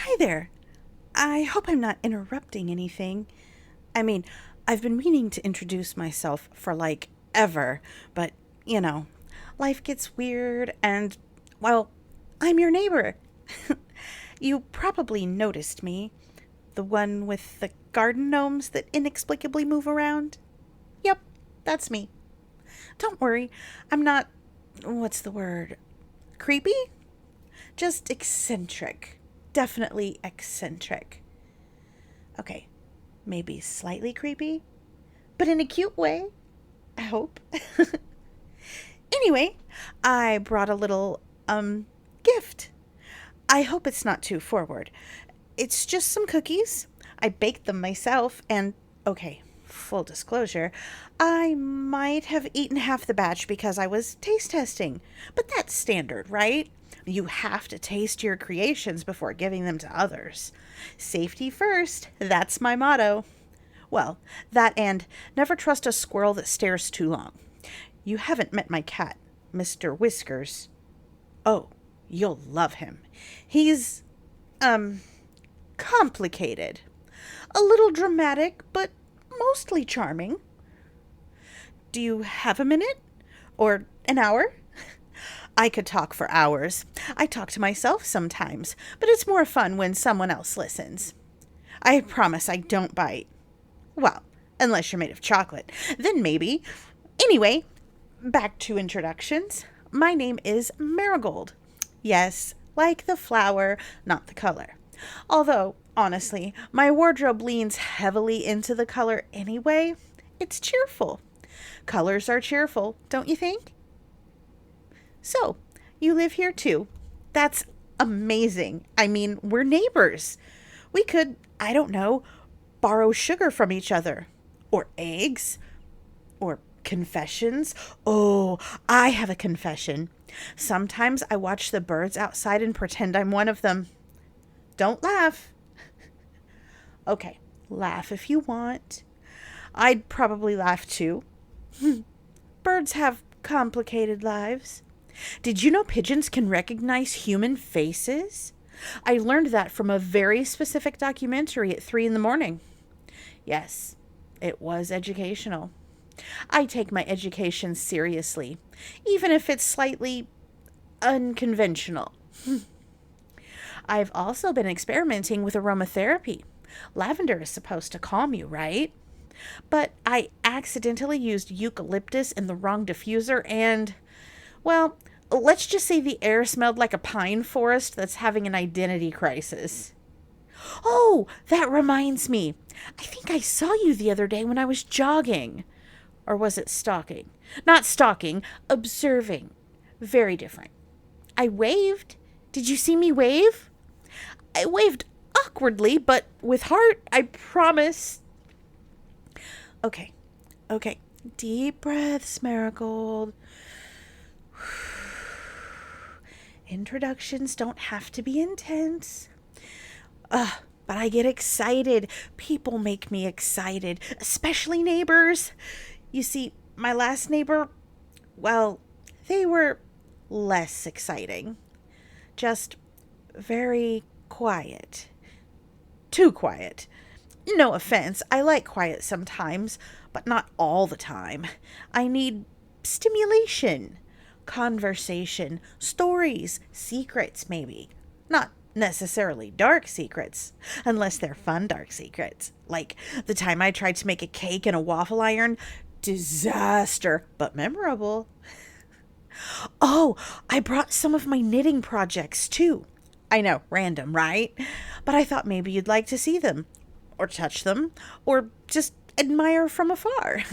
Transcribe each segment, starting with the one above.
Hi there. I hope I'm not interrupting anything. I mean, I've been meaning to introduce myself for like ever, but you know, life gets weird and, well, I'm your neighbor. You probably noticed me. The one with the garden gnomes that inexplicably move around? Yep, that's me. Don't worry, I'm not, what's the word? Creepy? Just eccentric. Definitely eccentric. Okay, maybe slightly creepy, but in a cute way, I hope. Anyway, I brought a little, gift. I hope it's not too forward. It's just some cookies. I baked them myself, and okay, full disclosure, I might have eaten half the batch because I was taste testing. But that's standard, right? You have to taste your creations before giving them to others. Safety first, that's my motto. Well, that and never trust a squirrel that stares too long. You haven't met my cat, Mr. Whiskers. Oh, you'll love him. He's, um, complicated. A little dramatic, but mostly charming. Do you have a minute? Or an hour? I could talk for hours. I talk to myself sometimes, but it's more fun when someone else listens. I promise I don't bite. Well, unless you're made of chocolate. Then maybe. Anyway, back to introductions. My name is Marigold. Yes, like the flower, not the color. Although, honestly, my wardrobe leans heavily into the color anyway. It's cheerful. Colors are cheerful, don't you think? So, you live here too. That's amazing. I mean, we're neighbors. We could, I don't know, borrow sugar from each other. Or eggs. Or confessions. Oh, I have a confession. Sometimes I watch the birds outside and pretend I'm one of them. Don't laugh. Okay, laugh if you want. I'd probably laugh too. Birds have complicated lives. Did you know pigeons can recognize human faces? I learned that from a very specific documentary at 3 in the morning. Yes, it was educational. I take my education seriously, even if it's slightly unconventional. I've also been experimenting with aromatherapy. Lavender is supposed to calm you, right? But I accidentally used eucalyptus in the wrong diffuser and, well, let's just say the air smelled like a pine forest that's having an identity crisis. Oh, that reminds me. I think I saw you the other day when I was jogging. Or was it stalking? Not stalking, observing. Very different. I waved. Did you see me wave? I waved awkwardly, but with heart, I promise. Okay, okay. Deep breaths, Marigold. Introductions don't have to be intense. But I get excited. People make me excited, especially neighbors. You see, my last neighbor, well, they were less exciting. Just very quiet. Too quiet. No offense, I like quiet sometimes, but not all the time. I need stimulation, conversation, stories, secrets, maybe. Not necessarily dark secrets, unless they're fun dark secrets. Like the time I tried to make a cake in a waffle iron. Disaster, but memorable. Oh, I brought some of my knitting projects too. I know, random, right? But I thought maybe you'd like to see them, or touch them, or just admire from afar.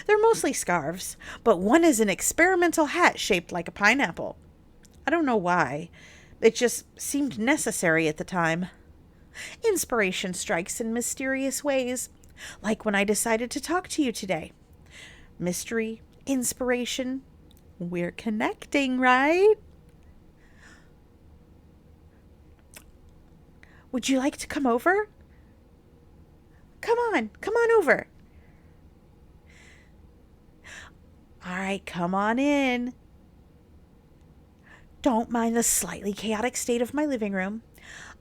They're mostly scarves, but one is an experimental hat shaped like a pineapple. I don't know why. It just seemed necessary at the time. Inspiration strikes in mysterious ways, like when I decided to talk to you today. Mystery, inspiration. We're connecting, right? Would you like to come over? Come on over. All right, come on in. Don't mind the slightly chaotic state of my living room.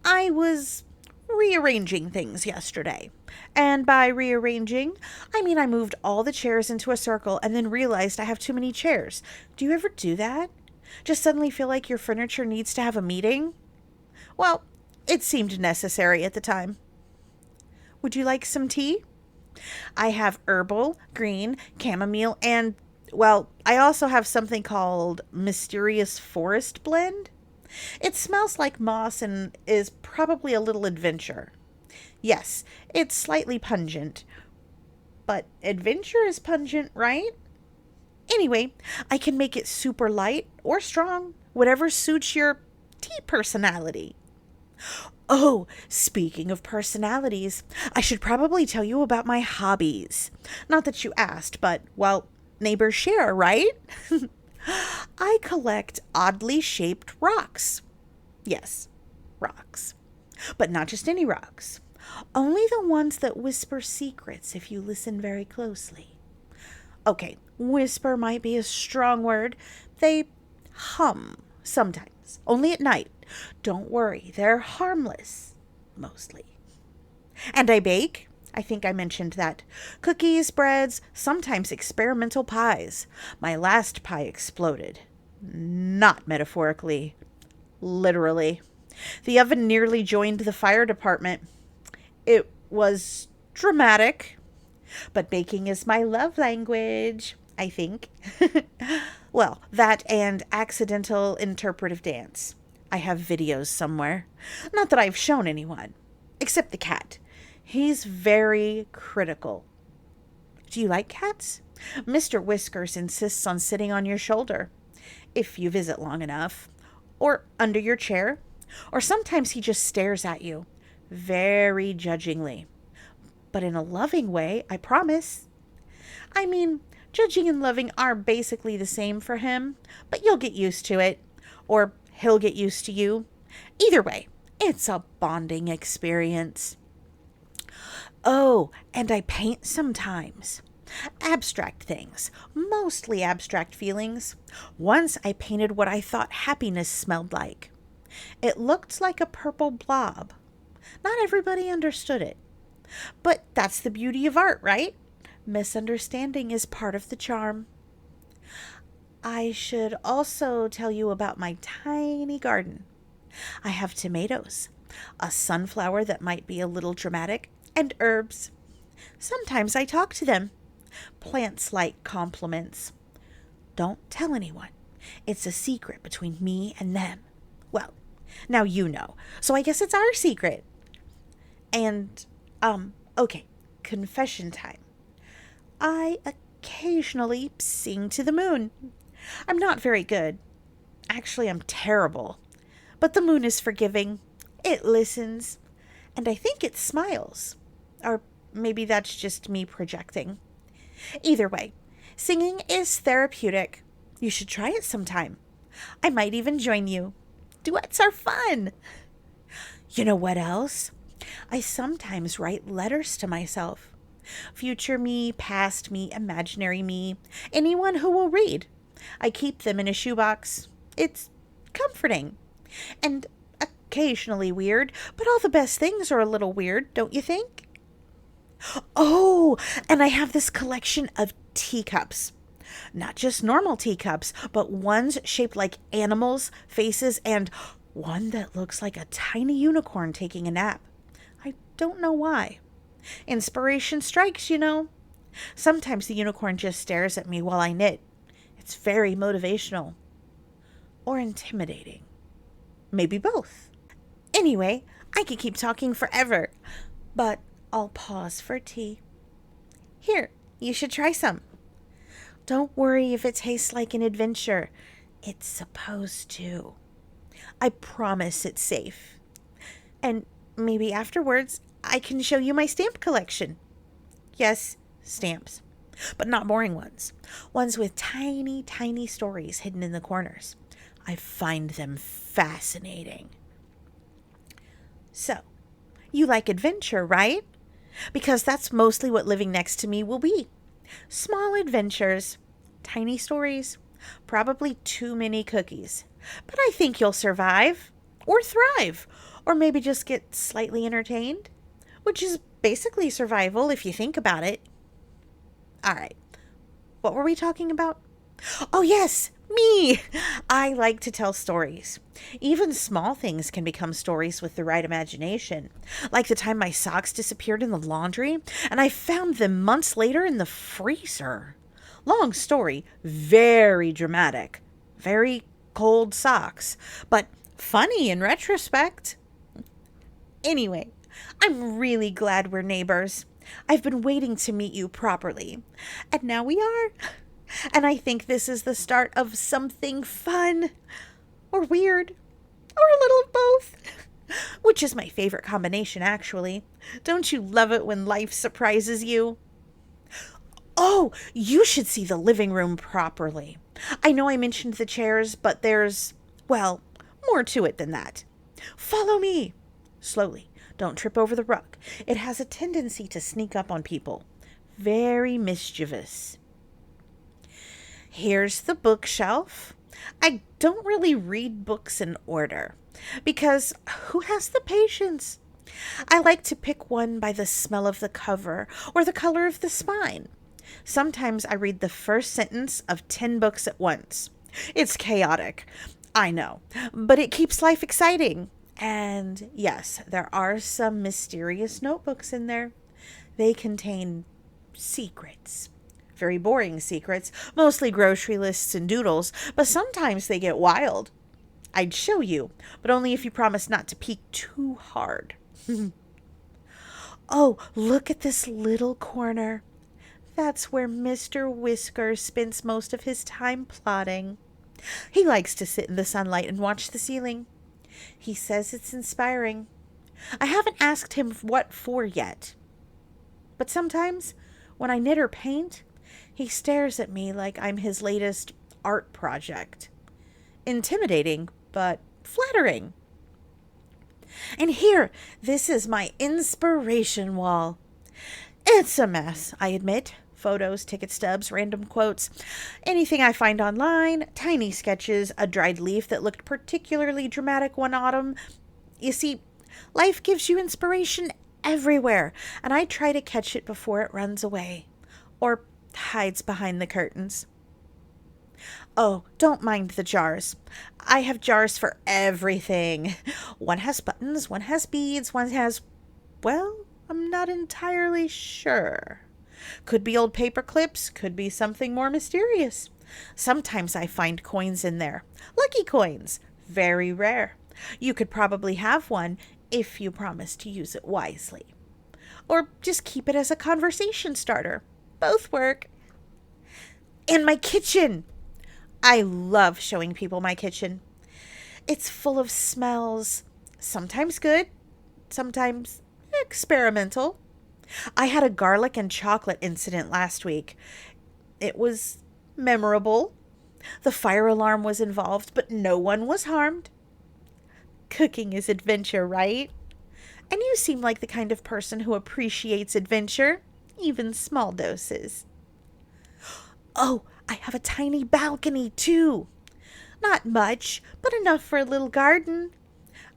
I was rearranging things yesterday. And by rearranging, I mean I moved all the chairs into a circle and then realized I have too many chairs. Do you ever do that? Just suddenly feel like your furniture needs to have a meeting? Well, it seemed necessary at the time. Would you like some tea? I have herbal, green, chamomile, and, well, I also have something called mysterious forest blend. It smells like moss and is probably a little adventure. Yes, it's slightly pungent. But adventure is pungent, right? Anyway, I can make it super light or strong, whatever suits your tea personality. Oh, speaking of personalities, I should probably tell you about my hobbies. Not that you asked, but, well, neighbors share, right? I collect oddly shaped rocks. Yes, rocks. But not just any rocks. Only the ones that whisper secrets if you listen very closely. Okay, whisper might be a strong word. They hum sometimes, only at night. Don't worry, they're harmless, mostly. And I bake. I think I mentioned that. Cookies, breads, sometimes experimental pies. My last pie exploded. Not metaphorically, literally. The oven nearly joined the fire department. It was dramatic, but baking is my love language, I think. Well, that and accidental interpretive dance. I have videos somewhere. Not that I've shown anyone, except the cat. He's very critical. Do you like cats? Mr. Whiskers insists on sitting on your shoulder, if you visit long enough, or under your chair, or sometimes he just stares at you, very judgingly. But in a loving way, I promise. I mean, judging and loving are basically the same for him, but you'll get used to it, or he'll get used to you. Either way, it's a bonding experience. Oh, and I paint sometimes. Abstract things, mostly abstract feelings. Once I painted what I thought happiness smelled like. It looked like a purple blob. Not everybody understood it. But that's the beauty of art, right? Misunderstanding is part of the charm. I should also tell you about my tiny garden. I have tomatoes, a sunflower that might be a little dramatic, and herbs. Sometimes I talk to them. Plants like compliments. Don't tell anyone. It's a secret between me and them. Well, now you know, so I guess it's our secret. And, okay, confession time. I occasionally sing to the moon. I'm not very good. Actually, I'm terrible. But the moon is forgiving. It listens. And I think it smiles. Or maybe that's just me projecting. Either way, singing is therapeutic. You should try it sometime. I might even join you. Duets are fun. You know what else? I sometimes write letters to myself. Future me, past me, imaginary me, anyone who will read. I keep them in a shoebox. It's comforting. And occasionally weird, but all the best things are a little weird, don't you think? Oh, and I have this collection of teacups. Not just normal teacups, but ones shaped like animals' faces and one that looks like a tiny unicorn taking a nap. I don't know why. Inspiration strikes, you know. Sometimes the unicorn just stares at me while I knit. It's very motivational. Or intimidating. Maybe both. Anyway, I could keep talking forever, but I'll pause for tea. Here, you should try some. Don't worry if it tastes like an adventure. It's supposed to. I promise it's safe. And maybe afterwards, I can show you my stamp collection. Yes, stamps. But not boring ones. Ones with tiny, tiny stories hidden in the corners. I find them fascinating. So, you like adventure, right? Because that's mostly what living next to me will be. Small adventures, tiny stories, probably too many cookies. But I think you'll survive, or thrive, Or maybe just get slightly entertained, which is basically survival if you think about it. All right, what were we talking about? Oh, yes, me! I like to tell stories. Even small things can become stories with the right imagination. Like the time my socks disappeared in the laundry and I found them months later in the freezer. Long story, very dramatic. Very cold socks, but funny in retrospect. Anyway, I'm really glad we're neighbors. I've been waiting to meet you properly. And now we are. And I think this is the start of something fun. Or weird. Or a little of both. Which is my favorite combination, actually. Don't you love it when life surprises you? Oh, you should see the living room properly. I know I mentioned the chairs, but there's, well, more to it than that. Follow me. Slowly. Don't trip over the rug. It has a tendency to sneak up on people. Very mischievous. Here's the bookshelf. I don't really read books in order because who has the patience? I like to pick one by the smell of the cover or the color of the spine. Sometimes I read the first sentence of 10 books at once. It's chaotic, I know, but it keeps life exciting. And yes, there are some mysterious notebooks in there. They contain secrets. Very boring secrets, mostly grocery lists and doodles, but sometimes they get wild. I'd show you, but only if you promise not to peek too hard. Oh, look at this little corner. That's where Mr. Whisker spends most of his time plotting. He likes to sit in the sunlight and watch the ceiling. He says it's inspiring. I haven't asked him what for yet. But sometimes, when I knit or paint, he stares at me like I'm his latest art project. Intimidating, but flattering. And here, this is my inspiration wall. It's a mess, I admit. Photos, ticket stubs, random quotes, anything I find online, tiny sketches, a dried leaf that looked particularly dramatic one autumn. You see, life gives you inspiration everywhere, and I try to catch it before it runs away or hides behind the curtains. Oh, don't mind the jars. I have jars for everything. One has buttons, one has beads, one has, well, I'm not entirely sure. Could be old paper clips, could be something more mysterious. Sometimes I find coins in there. Lucky coins. Very rare. You could probably have one if you promise to use it wisely. Or just keep it as a conversation starter. Both work. And my kitchen. I love showing people my kitchen. It's full of smells. Sometimes good, sometimes experimental. I had a garlic and chocolate incident last week. It was memorable. The fire alarm was involved, but no one was harmed. Cooking is adventure, right? And you seem like the kind of person who appreciates adventure, even small doses. Oh, I have a tiny balcony, too. Not much, but enough for a little garden.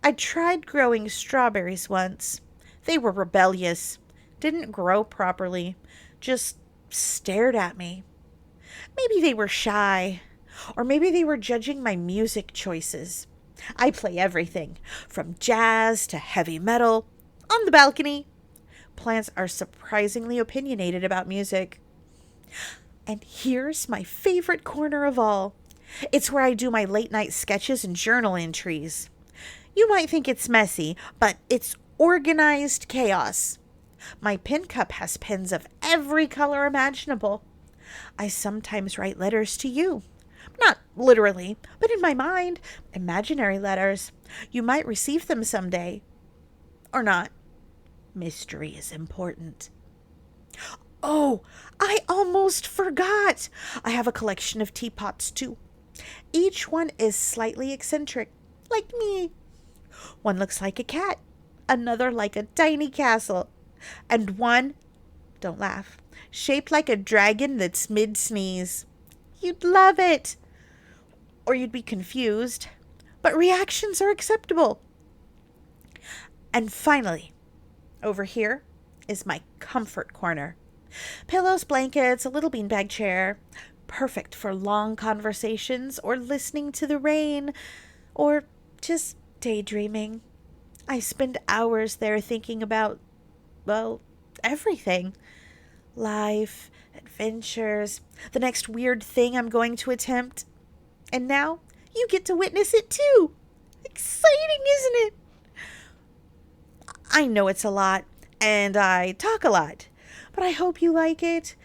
I tried growing strawberries once. They were rebellious. Didn't grow properly. Just stared at me. Maybe they were shy. Or maybe they were judging my music choices. I play everything, from jazz to heavy metal, on the balcony. Plants are surprisingly opinionated about music. And here's my favorite corner of all. It's where I do my late night sketches and journal entries. You might think it's messy, but it's organized chaos. My pen cup has pens of every color imaginable. I sometimes write letters to you. Not literally, but in my mind, imaginary letters. You might receive them someday. Or not. Mystery is important. Oh, I almost forgot. I have a collection of teapots, too. Each one is slightly eccentric, like me. One looks like a cat, another like a tiny castle, and one, don't laugh, shaped like a dragon that's mid-sneeze. You'd love it. Or you'd be confused, but reactions are acceptable. And finally, over here is my comfort corner. Pillows, blankets, a little beanbag chair. Perfect for long conversations or listening to the rain or just daydreaming. I spend hours there thinking about, well, everything. Life, adventures, the next weird thing I'm going to attempt. And now you get to witness it too. Exciting, isn't it? I know it's a lot, and I talk a lot, but I hope you like it.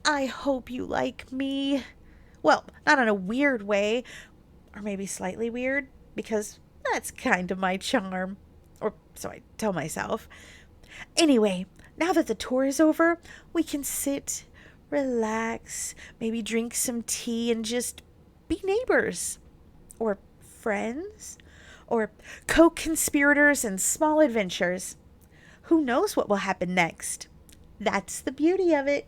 I hope you like me. Well, not in a weird way, or maybe slightly weird, because that's kind of my charm. Or so I tell myself. Anyway, now that the tour is over, we can sit, relax, maybe drink some tea and just be neighbors. Or friends. Or co-conspirators in small adventures. Who knows what will happen next? That's the beauty of it.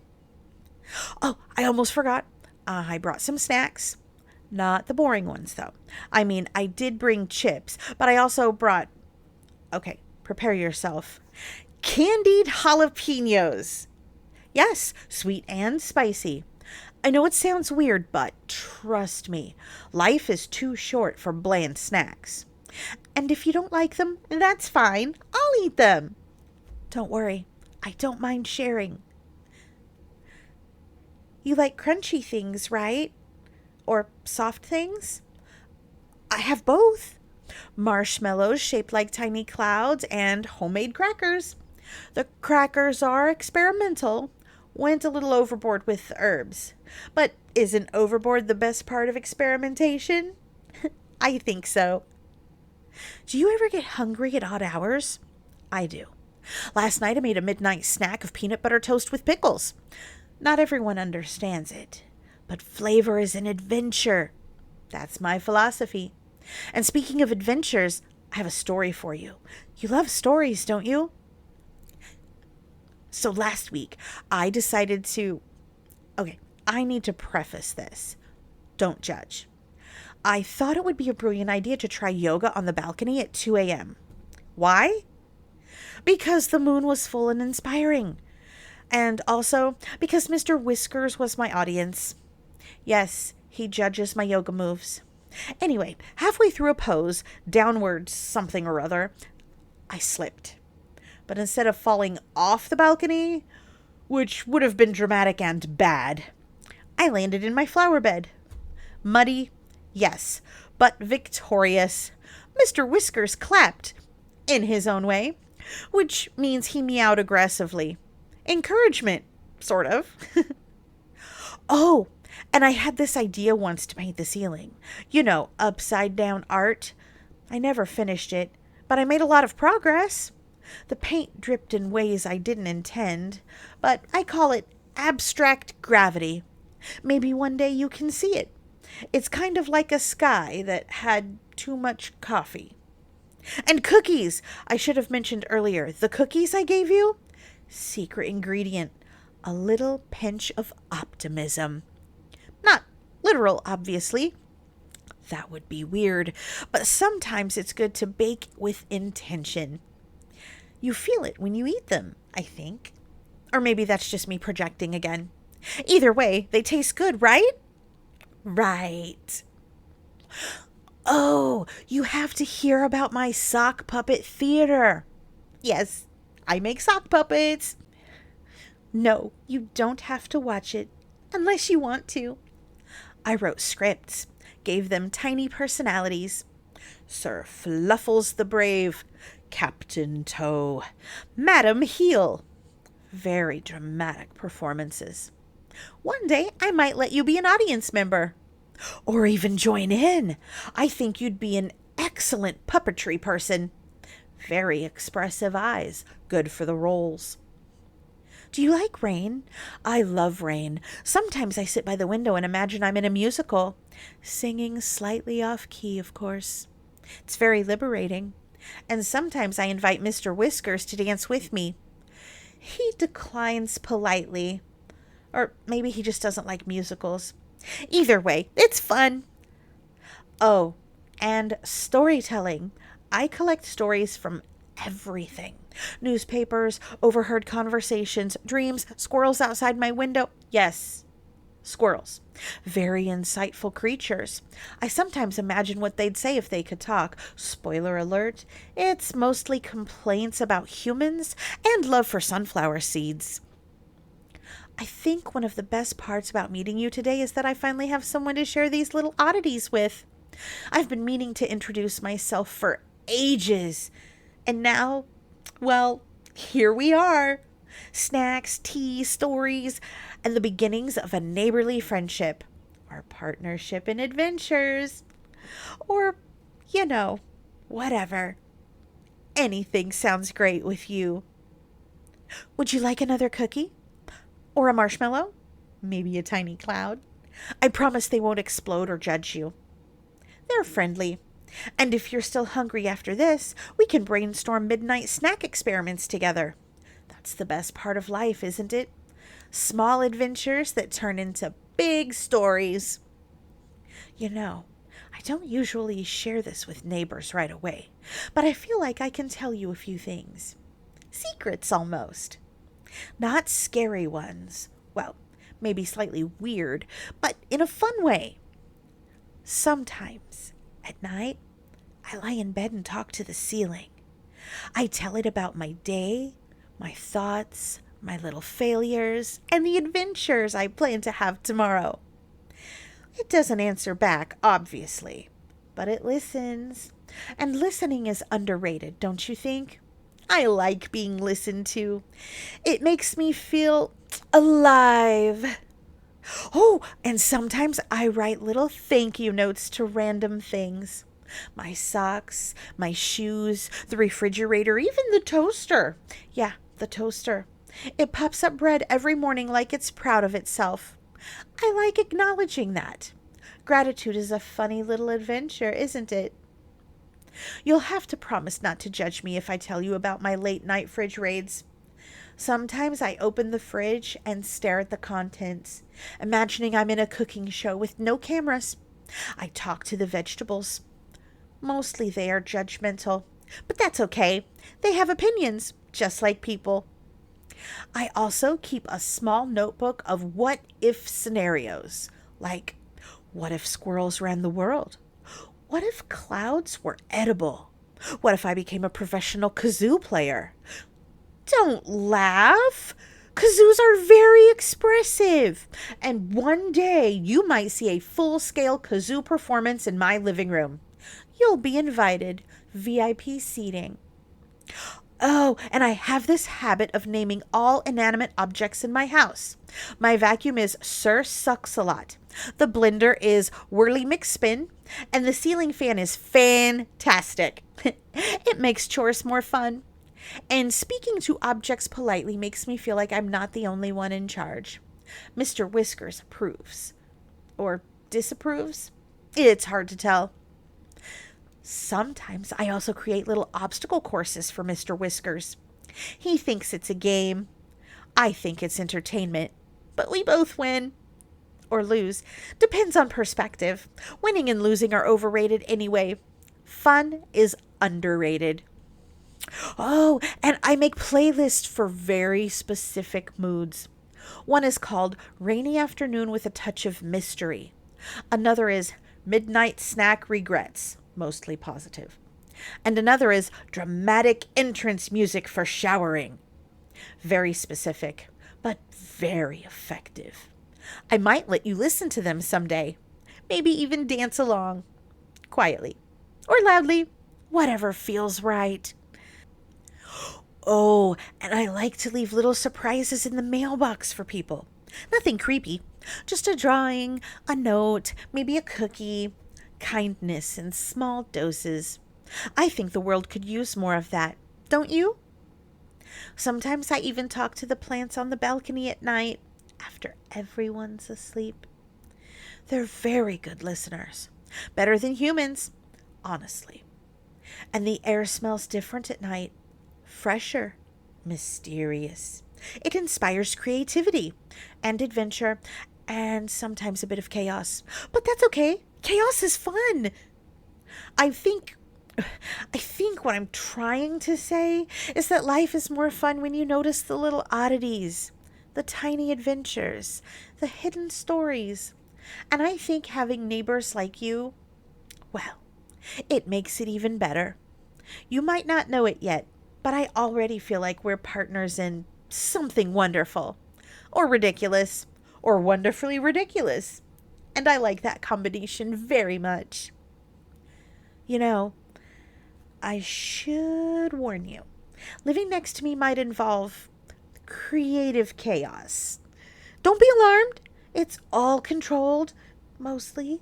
Oh, I almost forgot. I brought some snacks. Not the boring ones, though. I mean, I did bring chips, but I also brought... Okay, prepare yourself. Candied jalapenos. Yes, sweet and spicy. I know it sounds weird, but trust me, life is too short for bland snacks. And if you don't like them, that's fine. I'll eat them. Don't worry, I don't mind sharing. You like crunchy things, right? Or soft things? I have both. Marshmallows shaped like tiny clouds and homemade crackers. The crackers are experimental. Went a little overboard with the herbs. But isn't overboard the best part of experimentation? I think so. Do you ever get hungry at odd hours? I do. Last night I made a midnight snack of peanut butter toast with pickles. Not everyone understands it, but flavor is an adventure. That's my philosophy. And speaking of adventures, I have a story for you. You love stories, don't you? So last week, I decided to... Okay, I need to preface this. Don't judge. I thought it would be a brilliant idea to try yoga on the balcony at 2 a.m. Why? Because the moon was full and inspiring. And also because Mr. Whiskers was my audience. Yes, he judges my yoga moves. Anyway, halfway through a pose, downward something or other, I slipped. But instead of falling off the balcony, which would have been dramatic and bad, I landed in my flower bed. Muddy, yes, but victorious. Mr. Whiskers clapped, in his own way, which means he meowed aggressively. Encouragement, sort of. Oh, and I had this idea once to paint the ceiling. You know, upside down art. I never finished it, but I made a lot of progress. The paint dripped in ways I didn't intend, but I call it abstract gravity. Maybe one day you can see it. It's kind of like a sky that had too much coffee. And cookies! I should have mentioned earlier. The cookies I gave you? Secret ingredient. A little pinch of optimism. Not literal, obviously. That would be weird. But sometimes it's good to bake with intention. You feel it when you eat them, I think. Or maybe that's just me projecting again. Either way, they taste good, right? Right. Oh, you have to hear about my sock puppet theater. Yes, I make sock puppets. No, you don't have to watch it, unless you want to. I wrote scripts, gave them tiny personalities. Sir Fluffles the Brave, Captain Toe, Madam Heel. Very dramatic performances. One day I might let you be an audience member. Or even join in. I think you'd be an excellent puppetry person. Very expressive eyes, good for the roles. Do you like rain? I love rain. Sometimes I sit by the window and imagine I'm in a musical. Singing slightly off key, of course. It's very liberating. And sometimes I invite Mr. Whiskers to dance with me. He declines politely. Or maybe he just doesn't like musicals. Either way, it's fun. Oh, and storytelling. I collect stories from everything. Newspapers, overheard conversations, dreams, squirrels outside my window. Yes, squirrels. Very insightful creatures. I sometimes imagine what they'd say if they could talk. Spoiler alert, it's mostly complaints about humans and love for sunflower seeds. I think one of the best parts about meeting you today is that I finally have someone to share these little oddities with. I've been meaning to introduce myself for ages. And now, well, here we are. Snacks, tea, stories, and the beginnings of a neighborly friendship, or partnership in adventures, or, whatever. Anything sounds great with you. Would you like another cookie? Or a marshmallow? Maybe a tiny cloud? I promise they won't explode or judge you. They're friendly. And if you're still hungry after this, we can brainstorm midnight snack experiments together. That's the best part of life, isn't it? Small adventures that turn into big stories. I don't usually share this with neighbors right away, but I feel like I can tell you a few things. Secrets, almost. Not scary ones. Well, maybe slightly weird, but in a fun way. Sometimes, at night, I lie in bed and talk to the ceiling. I tell it about my day, my thoughts, my little failures, and the adventures I plan to have tomorrow. It doesn't answer back, obviously, but it listens. And listening is underrated, don't you think? I like being listened to. It makes me feel alive. Oh, and sometimes I write little thank you notes to random things. My socks, my shoes, the refrigerator, even the toaster. Yeah, the toaster. It pops up bread every morning like it's proud of itself. I like acknowledging that. Gratitude is a funny little adventure, isn't it? You'll have to promise not to judge me if I tell you about my late night fridge raids. Sometimes I open the fridge and stare at the contents, imagining I'm in a cooking show with no cameras. I talk to the vegetables. Mostly they are judgmental, but that's okay. They have opinions, just like people. I also keep a small notebook of what-if scenarios, like, what if squirrels ran the world? What if clouds were edible? What if I became a professional kazoo player? Don't laugh. Kazoos are very expressive, and one day you might see a full-scale kazoo performance in my living room. You'll be invited. VIP seating. Oh, and I have this habit of naming all inanimate objects in my house. My vacuum is Sir Sucks-a-Lot. The blender is Whirly McSpin, and the ceiling fan is fantastic. It makes chores more fun. And speaking to objects politely makes me feel like I'm not the only one in charge. Mr. Whiskers approves. Or disapproves? It's hard to tell. Sometimes I also create little obstacle courses for Mr. Whiskers. He thinks it's a game. I think it's entertainment. But we both win. Or lose. Depends on perspective. Winning and losing are overrated anyway. Fun is underrated. Oh, and I make playlists for very specific moods. One is called Rainy Afternoon with a Touch of Mystery. Another is Midnight Snack Regrets, mostly positive. And another is Dramatic Entrance Music for Showering. Very specific, but very effective. I might let you listen to them someday. Maybe even dance along. Quietly. Or loudly. Whatever feels right. Oh, and I like to leave little surprises in the mailbox for people. Nothing creepy. Just a drawing, a note, maybe a cookie. Kindness in small doses. I think the world could use more of that. Don't you? Sometimes I even talk to the plants on the balcony at night, after everyone's asleep. They're very good listeners. Better than humans, honestly. And the air smells different at night. Fresher, mysterious. It inspires creativity and adventure and sometimes a bit of chaos. But that's okay. Chaos is fun. I think I think what I'm trying to say is that life is more fun when you notice the little oddities, the tiny adventures, the hidden stories. And I think having neighbors like you, well, it makes it even better. You might not know it yet, but I already feel like we're partners in something wonderful, or ridiculous, or wonderfully ridiculous. And I like that combination very much. You know, I should warn you. Living next to me might involve creative chaos. Don't be alarmed. It's all controlled, mostly,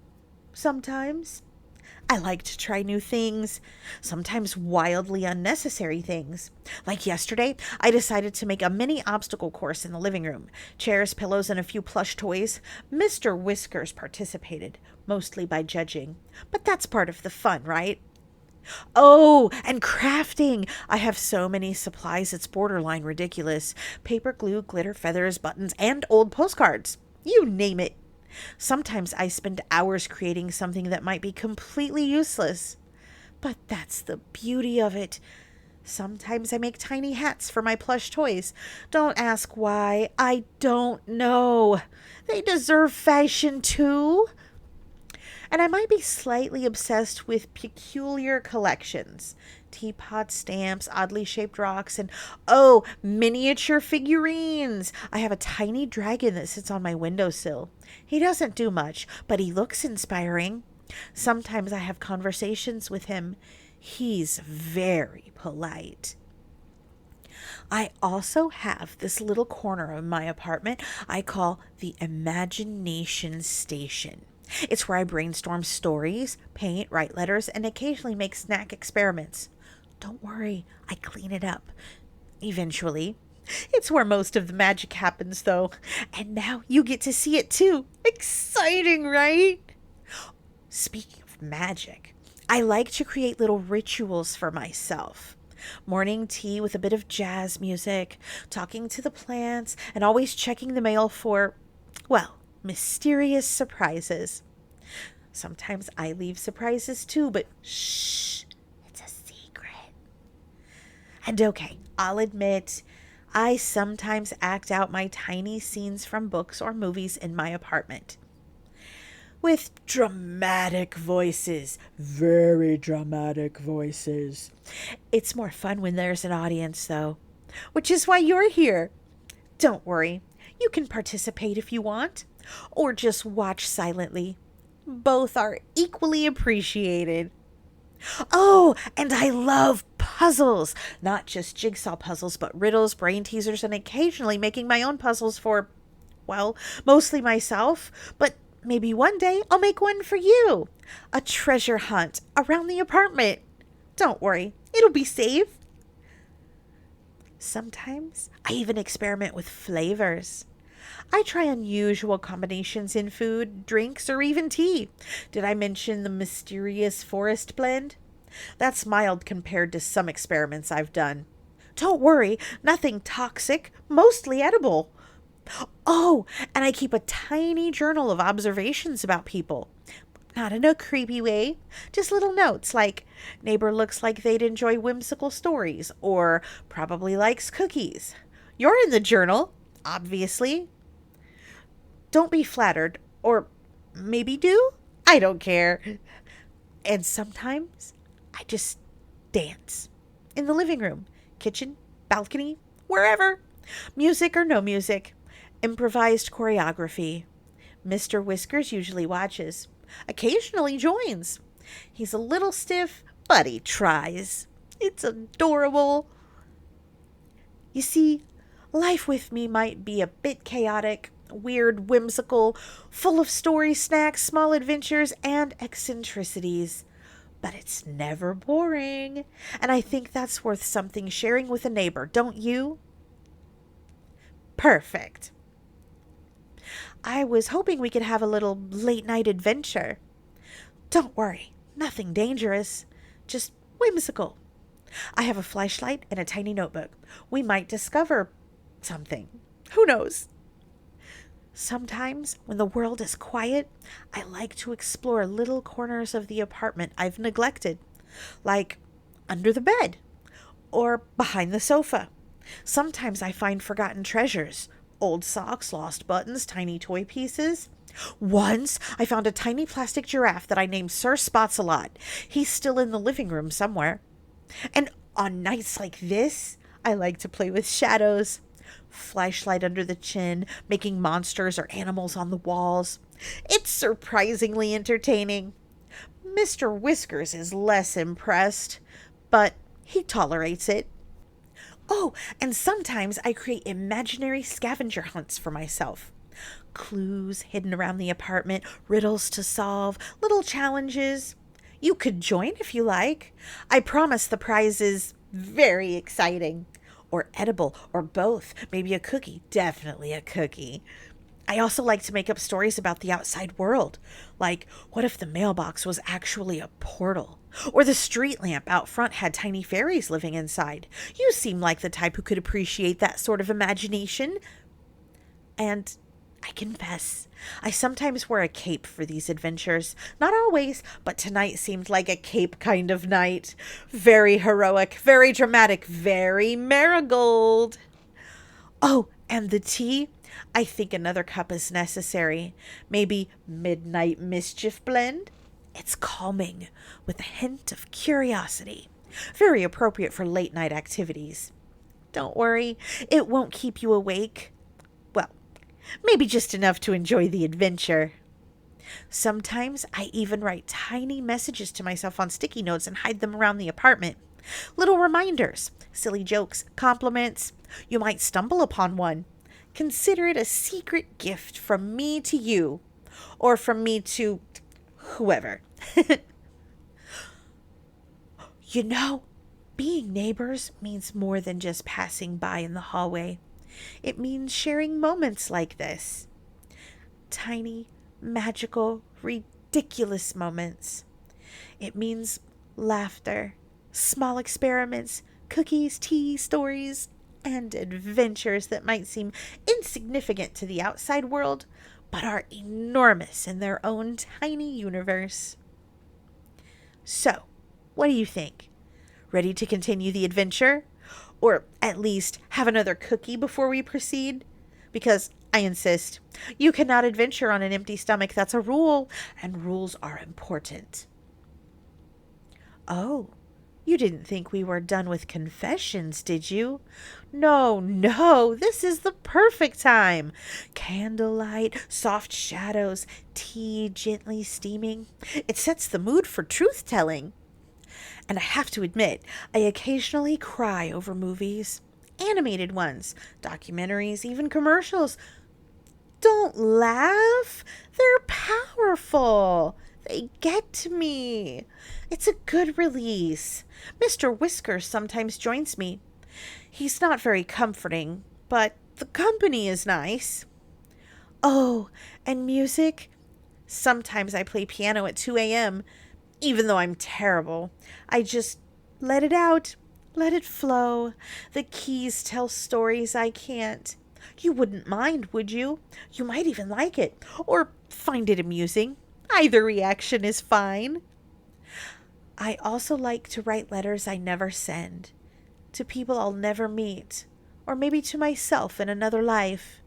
sometimes. I like to try new things, sometimes wildly unnecessary things. Like yesterday, I decided to make a mini obstacle course in the living room. Chairs, pillows, and a few plush toys. Mr. Whiskers participated, mostly by judging. But that's part of the fun, right? Oh, and crafting! I have so many supplies, it's borderline ridiculous. Paper, glue, glitter, feathers, buttons, and old postcards. You name it. Sometimes I spend hours creating something that might be completely useless. But that's the beauty of it. Sometimes I make tiny hats for my plush toys. Don't ask why. I don't know. They deserve fashion too. And I might be slightly obsessed with peculiar collections. Teapot stamps, oddly shaped rocks, and oh, miniature figurines. I have a tiny dragon that sits on my windowsill. He doesn't do much, but he looks inspiring. Sometimes I have conversations with him. He's very polite. I also have this little corner of my apartment I call the Imagination Station. It's where I brainstorm stories, paint, write letters, and occasionally make snack experiments. Don't worry, I clean it up. Eventually. It's where most of the magic happens, though. And now you get to see it too. Exciting, right? Speaking of magic, I like to create little rituals for myself. Morning tea with a bit of jazz music, talking to the plants, and always checking the mail for, well, mysterious surprises. Sometimes I leave surprises too, but shh, it's a secret. And okay, I'll admit, I sometimes act out my tiny scenes from books or movies in my apartment. With dramatic voices, very dramatic voices. It's more fun when there's an audience, though, which is why you're here. Don't worry, you can participate if you want, or just watch silently. Both are equally appreciated. Oh, and I love puzzles. Not just jigsaw puzzles, but riddles, brain teasers, and occasionally making my own puzzles for, well, mostly myself. But maybe one day I'll make one for you. A treasure hunt around the apartment. Don't worry, it'll be safe. Sometimes I even experiment with flavors. I try unusual combinations in food, drinks, or even tea. Did I mention the mysterious forest blend? That's mild compared to some experiments I've done. Don't worry, nothing toxic, mostly edible. Oh, and I keep a tiny journal of observations about people. Not in a creepy way, just little notes like, neighbor looks like they'd enjoy whimsical stories, or probably likes cookies. You're in the journal, obviously. Don't be flattered, or maybe do. I don't care. And sometimes I just dance in the living room, kitchen, balcony, wherever. Music or no music. Improvised choreography. Mr. Whiskers usually watches. Occasionally joins. He's a little stiff, but he tries. It's adorable. You see, life with me might be a bit chaotic, weird, whimsical, full of stories, snacks, small adventures, and eccentricities. But it's never boring. And I think that's worth something sharing with a neighbor, don't you? Perfect. I was hoping we could have a little late night adventure. Don't worry, nothing dangerous, just whimsical. I have a flashlight and a tiny notebook. We might discover something. Who knows? Sometimes, when the world is quiet, I like to explore little corners of the apartment I've neglected. like under the bed or behind the sofa. Sometimes I find forgotten treasures, old socks, lost buttons, tiny toy pieces. Once I found a tiny plastic giraffe that I named Sir Spots-a-Lot. He's still in the living room somewhere. And on nights like this, I like to play with shadows. Flashlight under the chin, making monsters or animals on the walls. It's surprisingly entertaining. Mr. Whiskers is less impressed, but he tolerates it. Oh, and sometimes I create imaginary scavenger hunts for myself. Clues hidden around the apartment, riddles to solve, little challenges. You could join if you like. I promise the prize is very exciting. Or edible, or both. Maybe a cookie. Definitely a cookie. I also like to make up stories about the outside world. Like, what if the mailbox was actually a portal? Or the street lamp out front had tiny fairies living inside. You seem like the type who could appreciate that sort of imagination. And I confess, I sometimes wear a cape for these adventures. Not always, but tonight seemed like a cape kind of night. Very heroic, very dramatic, very marigold. Oh, and the tea? I think another cup is necessary. Maybe Midnight Mischief Blend? It's calming, with a hint of curiosity. Very appropriate for late night activities. Don't worry, it won't keep you awake. Well, maybe just enough to enjoy the adventure. Sometimes I even write tiny messages to myself on sticky notes and hide them around the apartment. Little reminders, silly jokes, compliments. You might stumble upon one. Consider it a secret gift from me to you, or from me to whoever. You know, being neighbors means more than just passing by in the hallway. It means sharing moments like this. Tiny, magical, ridiculous moments. It means laughter, small experiments, cookies, tea, stories, and adventures that might seem insignificant to the outside world, but are enormous in their own tiny universe. So, what do you think? Ready to continue the adventure? Or at least have another cookie before we proceed? Because I insist, you cannot adventure on an empty stomach. That's a rule, and rules are important. Oh, you didn't think we were done with confessions, did you? No, no, this is the perfect time. Candlelight, soft shadows, tea gently steaming. It sets the mood for truth-telling. And I have to admit, I occasionally cry over movies. Animated ones, documentaries, even commercials. Don't laugh. They're powerful. They get to me. It's a good release. Mr. Whiskers sometimes joins me. He's not very comforting, but the company is nice. Oh, and music? Sometimes I play piano at 2 a.m., even though I'm terrible. I just let it out. Let it flow. The keys tell stories I can't. You wouldn't mind, would you? You might even like it, or find it amusing. Either reaction is fine. I also like to write letters I never send, to people I'll never meet, or maybe to myself in another life.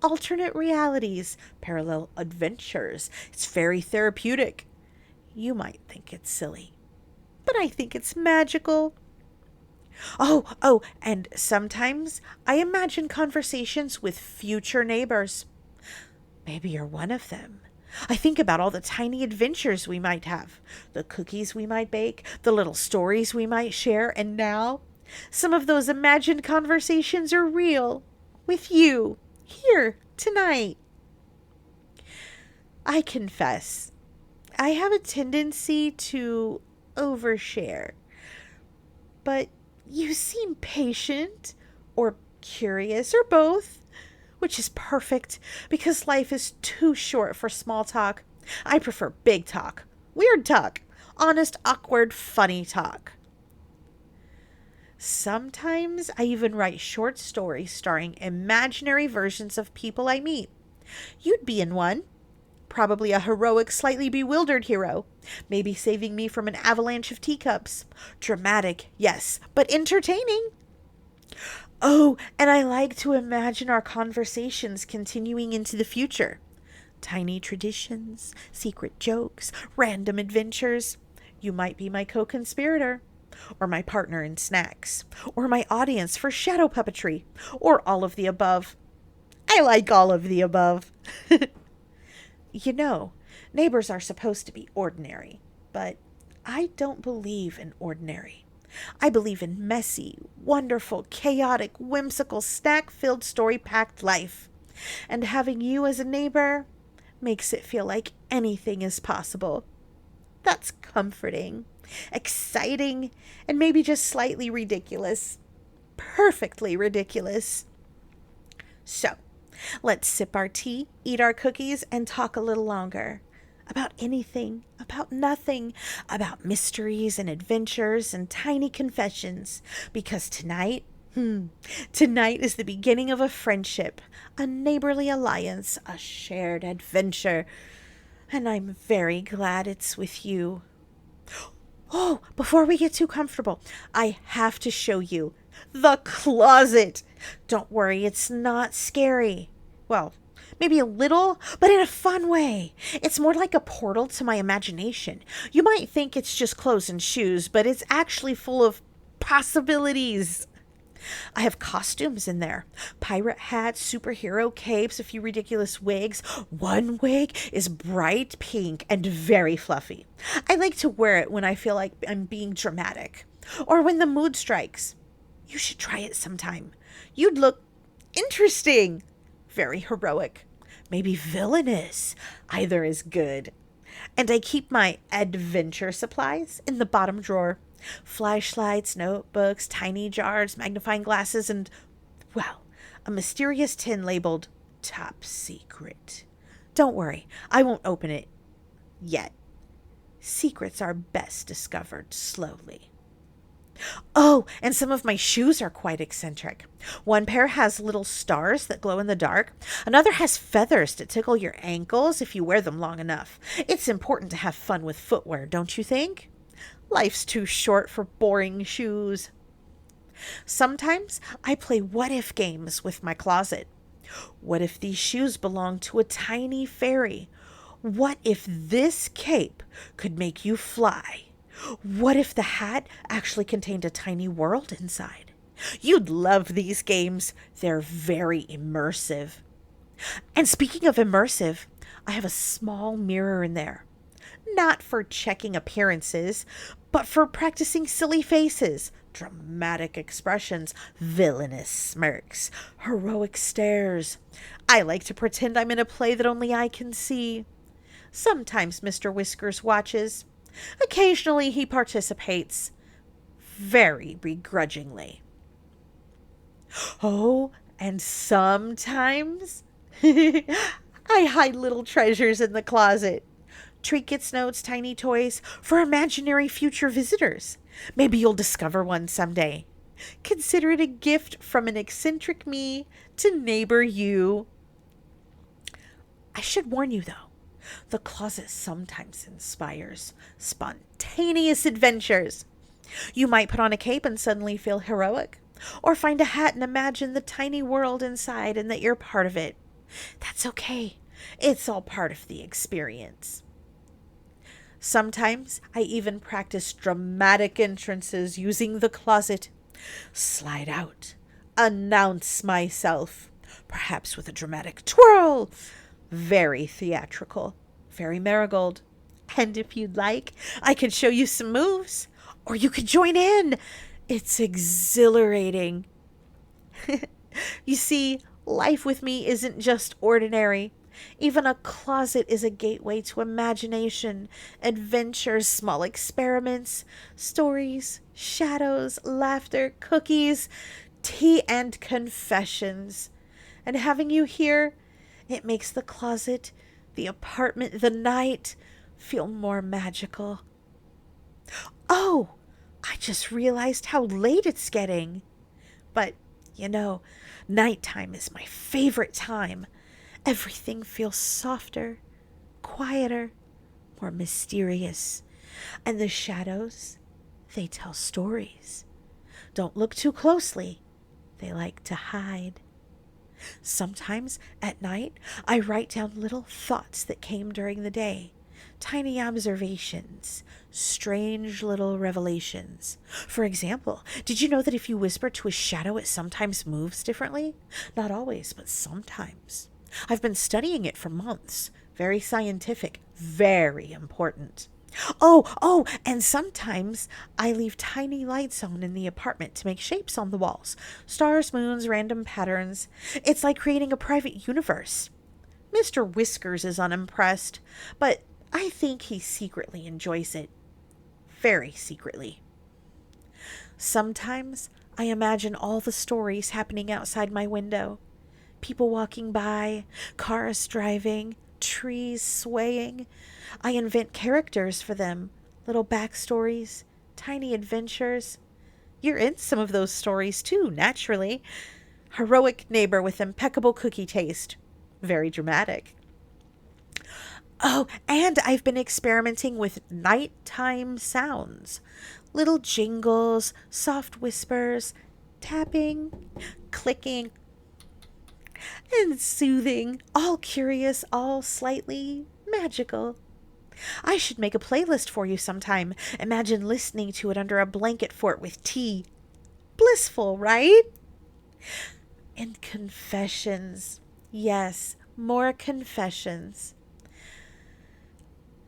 Alternate realities, parallel adventures. It's very therapeutic. You might think it's silly, but I think it's magical. Oh, and sometimes I imagine conversations with future neighbors. Maybe you're one of them. I think about all the tiny adventures we might have, the cookies we might bake, the little stories we might share, and now some of those imagined conversations are real, with you, here, tonight. I confess, I have a tendency to overshare, but you seem patient, or curious, or both. Which is perfect, because life is too short for small talk. I prefer big talk, weird talk, honest, awkward, funny talk. Sometimes I even write short stories starring imaginary versions of people I meet. You'd be in one. probably a heroic, slightly bewildered hero, maybe saving me from an avalanche of teacups. Dramatic, yes, but entertaining. Oh, and I like to imagine our conversations continuing into the future. Tiny traditions, secret jokes, random adventures. You might be my co-conspirator, or my partner in snacks, or my audience for shadow puppetry, or all of the above. I like all of the above. You know, neighbors are supposed to be ordinary, but I don't believe in ordinary. I believe in messy, wonderful, chaotic, whimsical, snack-filled, story-packed life. And having you as a neighbor makes it feel like anything is possible. That's comforting, exciting, and maybe just slightly ridiculous. Perfectly ridiculous. So, let's sip our tea, eat our cookies, and talk a little longer. About anything, about nothing, about mysteries and adventures and tiny confessions. Because tonight is the beginning of a friendship, a neighborly alliance, a shared adventure. And I'm very glad it's with you. Oh, before we get too comfortable, I have to show you the closet. Don't worry, it's not scary. Well, maybe a little, but in a fun way. It's more like a portal to my imagination. You might think it's just clothes and shoes, but it's actually full of possibilities. I have costumes in there. Pirate hats, superhero capes, a few ridiculous wigs. One wig is bright pink and very fluffy. I like to wear it when I feel like I'm being dramatic, or when the mood strikes. You should try it sometime. You'd look interesting. Very heroic. Maybe villainous. Either is good. And I keep my adventure supplies in the bottom drawer. Flashlights, notebooks, tiny jars, magnifying glasses, and, well, a mysterious tin labeled top secret. Don't worry, I won't open it yet. Secrets are best discovered slowly. Oh, and some of my shoes are quite eccentric. One pair has little stars that glow in the dark. Another has feathers to tickle your ankles if you wear them long enough. It's important to have fun with footwear, don't you think? Life's too short for boring shoes. Sometimes I play what-if games with my closet. What if these shoes belong to a tiny fairy? What if this cape could make you fly? What if the hat actually contained a tiny world inside? You'd love these games. They're very immersive. And speaking of immersive, I have a small mirror in there. Not for checking appearances, but for practicing silly faces, dramatic expressions, villainous smirks, heroic stares. I like to pretend I'm in a play that only I can see. Sometimes Mr. Whiskers watches. Occasionally he participates. Very begrudgingly. Oh, and sometimes I hide little treasures in the closet. Trinkets, notes, tiny toys for imaginary future visitors. Maybe you'll discover one someday. Consider it a gift from an eccentric me to neighbor you. I should warn you, though, the closet sometimes inspires spontaneous adventures. You might put on a cape and suddenly feel heroic, or find a hat and imagine the tiny world inside and that you're part of it. That's okay. It's all part of the experience. Sometimes I even practice dramatic entrances using the closet. Slide out, announce myself, perhaps with a dramatic twirl. Very theatrical, very marigold. And if you'd like, I could show you some moves, or you could join in. It's exhilarating. You see, life with me isn't just ordinary. Even a closet is a gateway to imagination, adventures, small experiments, stories, shadows, laughter, cookies, tea, and confessions. And having you here, it makes the closet, the apartment, the night feel more magical. Oh, I just realized how late it's getting. But, nighttime is my favorite time. Everything feels softer, quieter, more mysterious. And the shadows, they tell stories. Don't look too closely. They like to hide. Sometimes at night, I write down little thoughts that came during the day. Tiny observations, strange little revelations. For example, did you know that if you whisper to a shadow, it sometimes moves differently? Not always, but sometimes. I've been studying it for months. Very scientific, very important. And sometimes I leave tiny lights on in the apartment to make shapes on the walls. Stars, moons, random patterns. It's like creating a private universe. Mr. Whiskers is unimpressed, but I think he secretly enjoys it. Very secretly. Sometimes I imagine all the stories happening outside my window. People walking by, cars driving, trees swaying. I invent characters for them, little backstories, tiny adventures. You're in some of those stories too, naturally. Heroic neighbor with impeccable cookie taste. Very dramatic. Oh, and I've been experimenting with nighttime sounds. Little jingles, soft whispers, tapping, clicking, and soothing, all curious, all slightly magical. I should make a playlist for you sometime. Imagine listening to it under a blanket fort with tea. Blissful, right? And confessions. Yes, more confessions.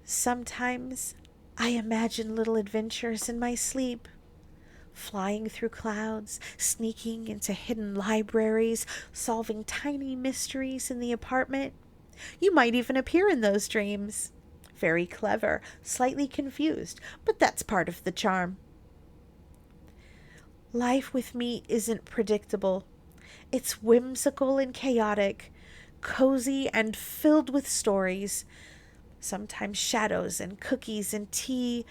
Sometimes I imagine little adventures in my sleep. Flying through clouds, sneaking into hidden libraries, solving tiny mysteries in the apartment. You might even appear in those dreams. Very clever, slightly confused, but that's part of the charm. Life with me isn't predictable. It's whimsical and chaotic, cozy and filled with stories. Sometimes shadows and cookies and tea.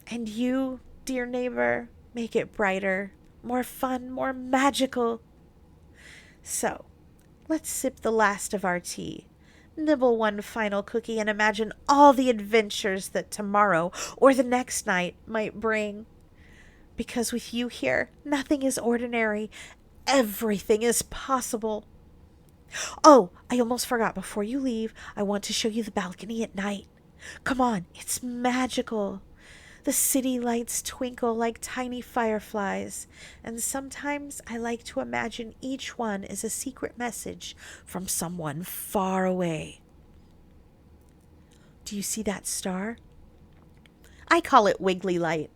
And you, dear neighbor, make it brighter, more fun, more magical. So, let's sip the last of our tea, nibble one final cookie, and imagine all the adventures that tomorrow or the next night might bring. Because with you here, nothing is ordinary. Everything is possible. Oh, I almost forgot. Before you leave, I want to show you the balcony at night. Come on, it's magical. The city lights twinkle like tiny fireflies, and sometimes I like to imagine each one is a secret message from someone far away. Do you see that star? I call it wiggly light.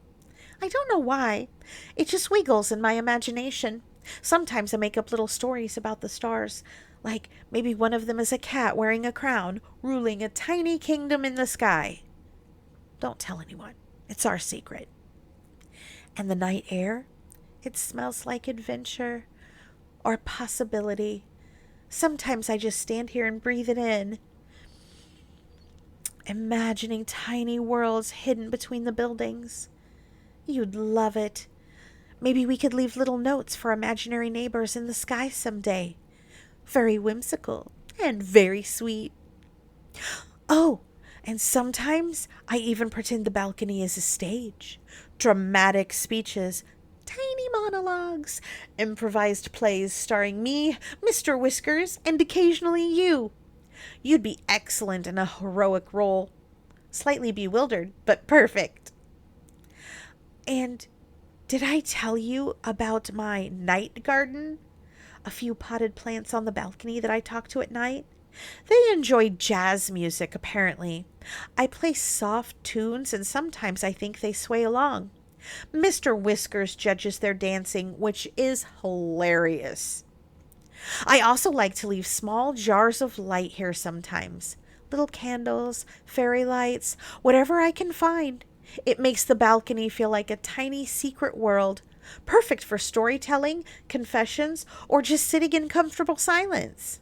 I don't know why. It just wiggles in my imagination. Sometimes I make up little stories about the stars, like maybe one of them is a cat wearing a crown, ruling a tiny kingdom in the sky. Don't tell anyone. It's our secret. And the night air, it smells like adventure or possibility. Sometimes I just stand here and breathe it in, imagining tiny worlds hidden between the buildings. You'd love it. Maybe we could leave little notes for imaginary neighbors in the sky someday. Very whimsical and very sweet. Oh, and sometimes I even pretend the balcony is a stage. Dramatic speeches, tiny monologues, improvised plays starring me, Mr. Whiskers, and occasionally you. You'd be excellent in a heroic role. Slightly bewildered, but perfect. And did I tell you about my night garden? A few potted plants on the balcony that I talk to at night? They enjoy jazz music, apparently. I play soft tunes, and sometimes I think they sway along. Mr. Whiskers judges their dancing, which is hilarious. I also like to leave small jars of light here sometimes. Little candles, fairy lights, whatever I can find. It makes the balcony feel like a tiny secret world, perfect for storytelling, confessions, or just sitting in comfortable silence.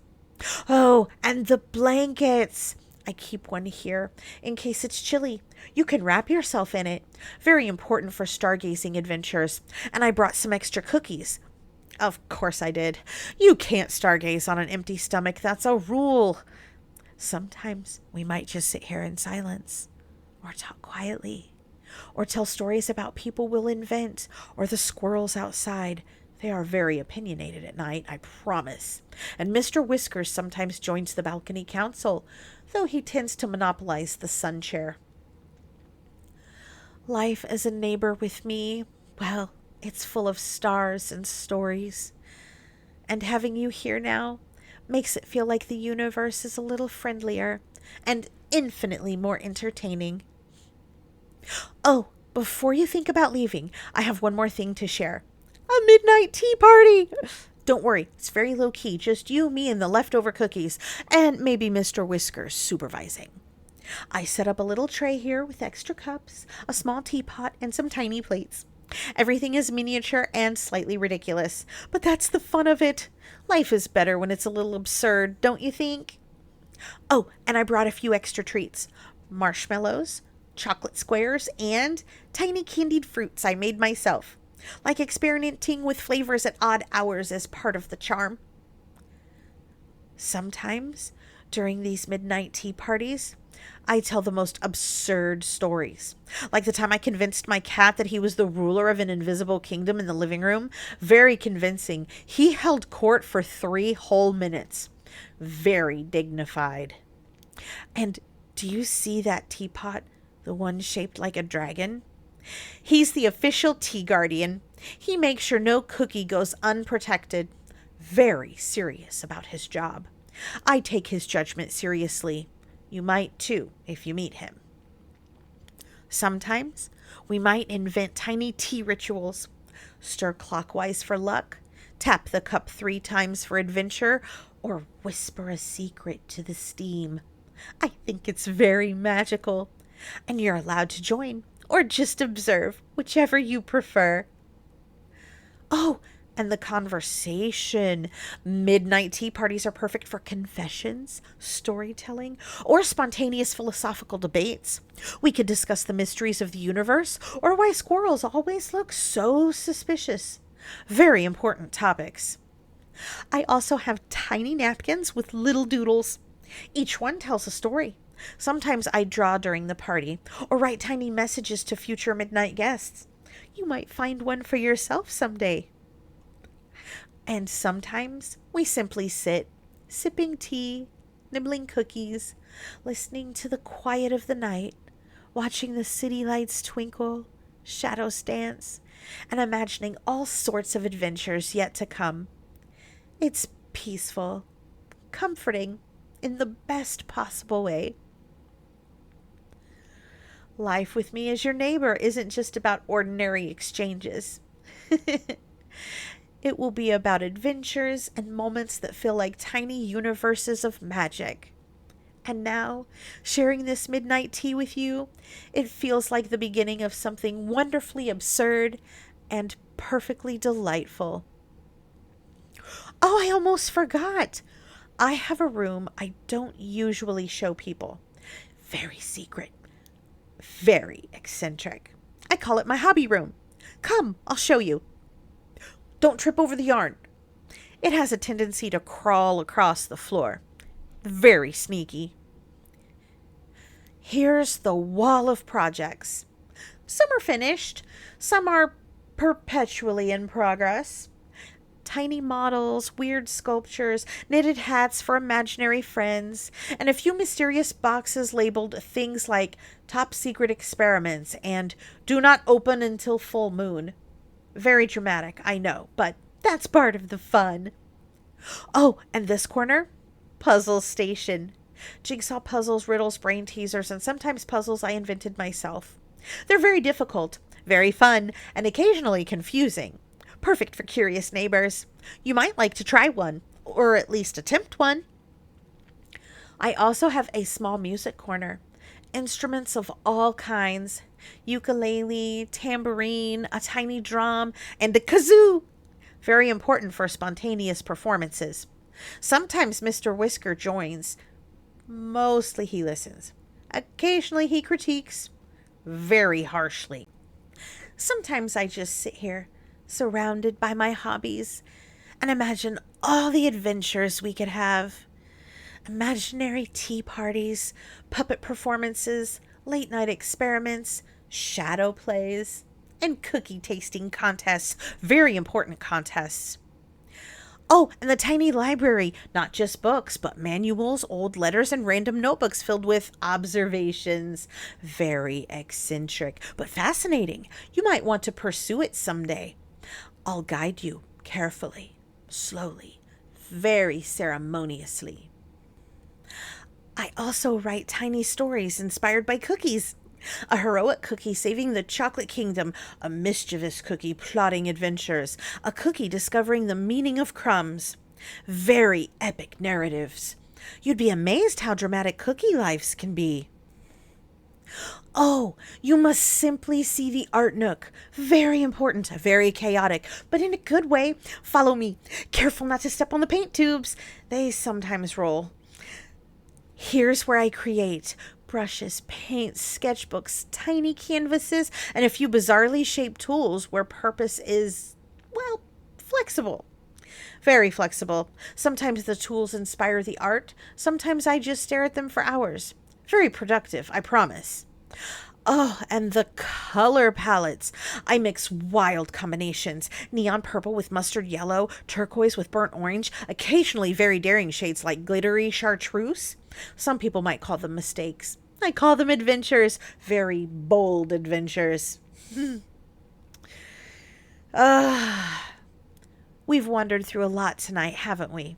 Oh, and the blankets. I keep one here in case it's chilly. You can wrap yourself in it. Very important for stargazing adventures. And I brought some extra cookies. Of course I did. You can't stargaze on an empty stomach. That's a rule. Sometimes we might just sit here in silence, or talk quietly, or tell stories about people we'll invent, or the squirrels outside. They are very opinionated at night, I promise. And Mr. Whiskers sometimes joins the balcony council, though he tends to monopolize the sun chair. Life as a neighbor with me, well, it's full of stars and stories. And having you here now makes it feel like the universe is a little friendlier and infinitely more entertaining. Oh, before you think about leaving, I have one more thing to share. A midnight tea party! Don't worry, it's very low-key, just you, me, and the leftover cookies, and maybe Mr. Whiskers supervising. I set up a little tray here with extra cups, a small teapot, and some tiny plates. Everything is miniature and slightly ridiculous, but that's the fun of it. Life is better when it's a little absurd, don't you think? Oh, and I brought a few extra treats. Marshmallows, chocolate squares, and tiny candied fruits I made myself. Like experimenting with flavors at odd hours as part of the charm. Sometimes, during these midnight tea parties, I tell the most absurd stories. Like the time I convinced my cat that he was the ruler of an invisible kingdom in the living room. Very convincing. He held court for 3 whole minutes. Very dignified. And do you see that teapot? The one shaped like a dragon? He's the official tea guardian. He makes sure no cookie goes unprotected. Very serious about his job. I take his judgment seriously. You might too, if you meet him. Sometimes we might invent tiny tea rituals. Stir clockwise for luck, tap the cup 3 times for adventure, or whisper a secret to the steam. I think it's very magical. And you're allowed to join, or just observe, whichever you prefer. Oh, and the conversation. Midnight tea parties are perfect for confessions, storytelling, or spontaneous philosophical debates. We could discuss the mysteries of the universe, or why squirrels always look so suspicious. Very important topics. I also have tiny napkins with little doodles. Each one tells a story. Sometimes I draw during the party, or write tiny messages to future midnight guests. You might find one for yourself someday. And sometimes we simply sit, sipping tea, nibbling cookies, listening to the quiet of the night, watching the city lights twinkle, shadows dance, and imagining all sorts of adventures yet to come. It's peaceful, comforting, in the best possible way. Life with me as your neighbor isn't just about ordinary exchanges. It will be about adventures and moments that feel like tiny universes of magic. And now, sharing this midnight tea with you, it feels like the beginning of something wonderfully absurd and perfectly delightful. Oh, I almost forgot. I have a room I don't usually show people. Very secret. Very eccentric. I call it my hobby room. Come, I'll show you. Don't trip over the yarn. It has a tendency to crawl across the floor. Very sneaky. Here's the wall of projects. Some are finished. Some are perpetually in progress. Tiny models, weird sculptures, knitted hats for imaginary friends, and a few mysterious boxes labeled things like top secret experiments and do not open until full moon. Very dramatic, I know, but that's part of the fun. Oh, and this corner? Puzzle station. Jigsaw puzzles, riddles, brain teasers, and sometimes puzzles I invented myself. They're very difficult, very fun, and occasionally confusing. Perfect for curious neighbors. You might like to try one, or at least attempt one. I also have a small music corner. Instruments of all kinds. Ukulele, tambourine, a tiny drum, and a kazoo. Very important for spontaneous performances. Sometimes Mr. Whisker joins. Mostly he listens. Occasionally he critiques. Very harshly. Sometimes I just sit here, surrounded by my hobbies, and imagine all the adventures we could have. Imaginary tea parties, puppet performances, late night experiments, shadow plays, and cookie tasting contests. Very important contests. Oh, and the tiny library, not just books, but manuals, old letters, and random notebooks filled with observations. Very eccentric, but fascinating. You might want to pursue it someday. I'll guide you carefully, slowly, very ceremoniously. I also write tiny stories inspired by cookies. A heroic cookie saving the chocolate kingdom, a mischievous cookie plotting adventures, a cookie discovering the meaning of crumbs. Very epic narratives. You'd be amazed how dramatic cookie lives can be. Oh, you must simply see the art nook. Very important, very chaotic, but in a good way. Follow me. Careful not to step on the paint tubes. They sometimes roll. Here's where I create brushes, paints, sketchbooks, tiny canvases, and a few bizarrely shaped tools where purpose is, well, flexible. Very flexible. Sometimes the tools inspire the art. Sometimes I just stare at them for hours. Very productive, I promise. Oh, and the color palettes. I mix wild combinations. Neon purple with mustard yellow, turquoise with burnt orange, occasionally very daring shades like glittery chartreuse. Some people might call them mistakes. I call them adventures. Very bold adventures. We've wandered through a lot tonight, haven't we?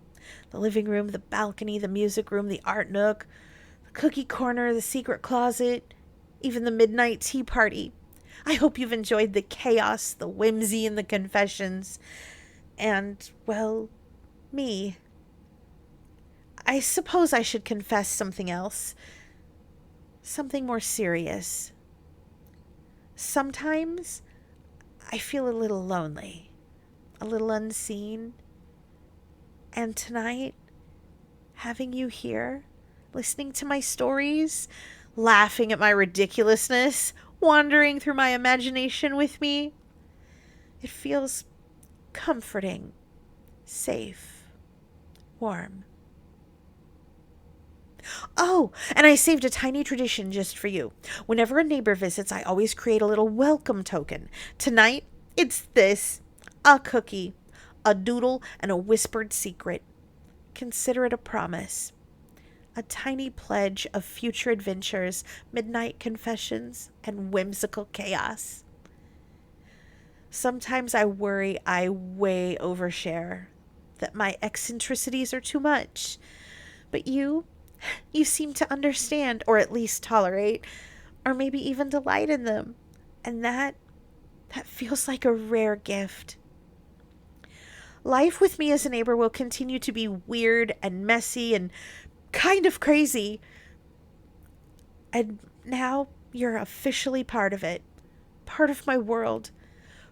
The living room, the balcony, the music room, the art nook, the cookie corner, the secret closet, even the midnight tea party. I hope you've enjoyed the chaos, the whimsy, and the confessions. And, well, me. I suppose I should confess something else. Something more serious. Sometimes I feel a little lonely, a little unseen. And tonight, having you here, listening to my stories, laughing at my ridiculousness, wandering through my imagination with me, it feels comforting, safe, warm. Oh, and I saved a tiny tradition just for you. Whenever a neighbor visits, I always create a little welcome token. Tonight, it's this: a cookie, a doodle, and a whispered secret. Consider it a promise. A tiny pledge of future adventures, midnight confessions, and whimsical chaos. Sometimes I worry I way overshare, that my eccentricities are too much. But you seem to understand, or at least tolerate, or maybe even delight in them. And that feels like a rare gift. Life with me as a neighbor will continue to be weird and messy and kind of crazy. And now you're officially part of it. Part of my world.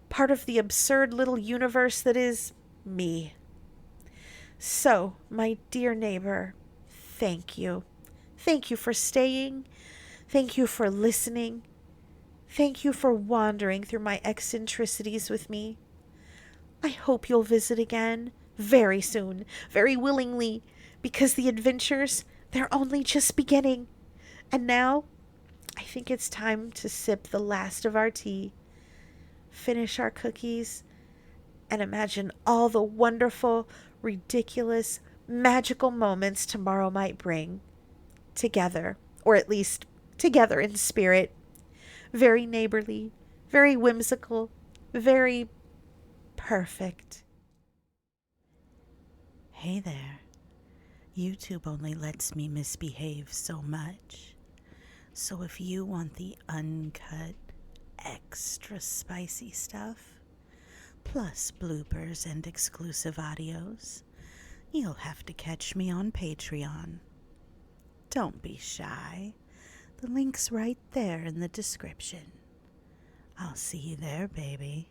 Part of the absurd little universe that is me. So, my dear neighbor, thank you. Thank you for staying. Thank you for listening. Thank you for wandering through my eccentricities with me. I hope you'll visit again very soon, very willingly, because the adventures, they're only just beginning. And now, I think it's time to sip the last of our tea, finish our cookies, and imagine all the wonderful, ridiculous, magical moments tomorrow might bring. Together, or at least together in spirit. Very neighborly, very whimsical, very perfect. Hey there. YouTube only lets me misbehave so much. So if you want the uncut, extra spicy stuff, plus bloopers and exclusive audios, you'll have to catch me on Patreon. Don't be shy. The link's right there in the description. I'll see you there, baby.